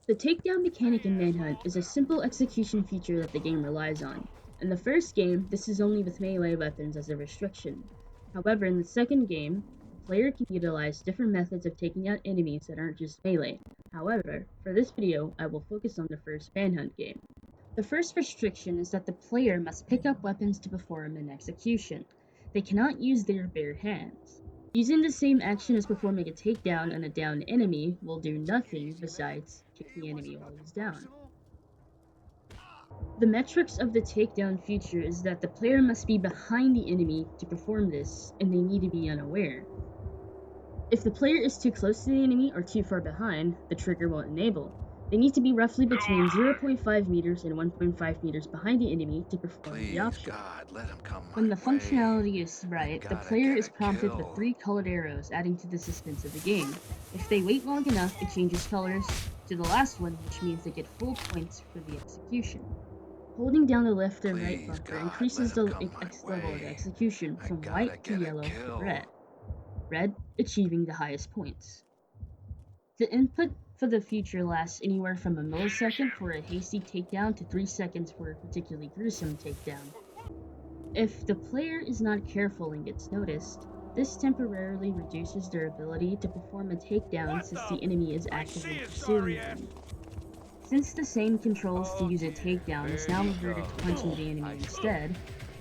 The takedown mechanic in Manhunt is a simple execution feature that the game relies on. In the first game, this is only with melee weapons as a restriction. However, in the second game, the player can utilize different methods of taking out enemies that aren't just melee. However, for this video, I will focus on the first Manhunt game. The first restriction is that the player must pick up weapons to perform an execution. They cannot use their bare hands. Using the same action as performing a takedown on a downed enemy will do nothing besides kick the enemy while he's down. The metrics of the takedown feature is that the player must be behind the enemy to perform this, and they need to be unaware. If the player is too close to the enemy or too far behind, the trigger won't enable. They need to be roughly between 0.5 meters and 1.5 meters behind the enemy to perform the option. God, let him come When my the way. functionality is right, the gotta player get is a prompted with kill. 3 colored arrows, adding to the suspense of the game. If they wait long enough, it changes colors to the last one, which means they get full points for the execution. Holding down the left or right Please, bumper God, increases let him the come my level of the way. execution from gotta white to get a yellow to kill. red. Red achieving the highest points. The input for the feature lasts anywhere from a millisecond for a hasty takedown to 3 seconds for a particularly gruesome takedown. If the player is not careful and gets noticed, this temporarily reduces their ability to perform a takedown since the enemy is actively pursuing them. Since the same controls to use a takedown is now reverted to punching the enemy instead,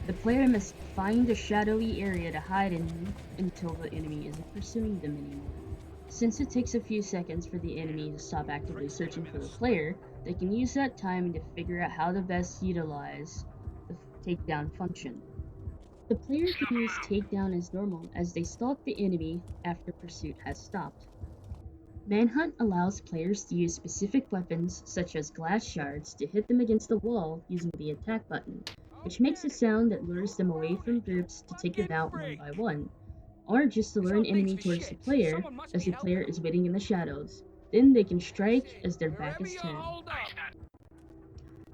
the player must find a shadowy area to hide in until the enemy isn't pursuing them anymore. Since it takes a few seconds for the enemy to stop actively searching for the player, they can use that time to figure out how to best utilize the takedown function. The player can use takedown as normal as they stalk the enemy after pursuit has stopped. Manhunt allows players to use specific weapons such as glass shards to hit them against the wall using the attack button, which makes a sound that lures them away from groups to take them out one by one, or just to lure an enemy towards the player as the player is waiting in the shadows. Then they can strike as their back is turned.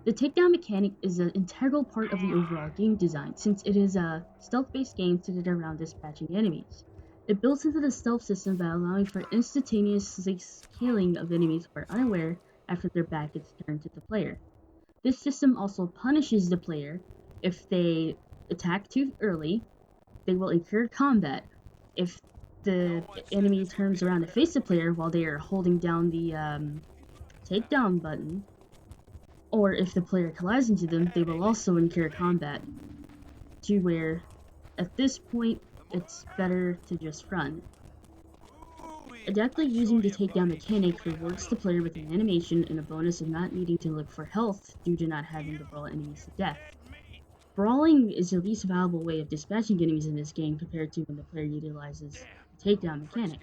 The takedown mechanic is an integral part of the overall game design since it is a stealth-based game centered around dispatching enemies. It builds into the stealth system by allowing for instantaneous killing of enemies who are unaware after their back is turned to the player. This system also punishes the player if they attack too early. They will incur combat. If the enemy turns around to face the player while they are holding down the takedown button, or if the player collides into them, they will also incur combat, to where, at this point, it's better to just run. Adeptly using the takedown mechanic rewards the player with an animation and a bonus of not needing to look for health due to not having to brawl enemies to death. Brawling is the least valuable way of dispatching enemies in this game compared to when the player utilizes the takedown mechanic.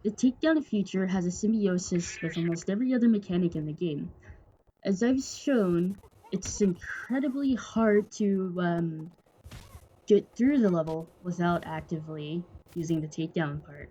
The takedown feature has a symbiosis with almost every other mechanic in the game. As I've shown, it's incredibly hard to get through the level without actively using the takedown part.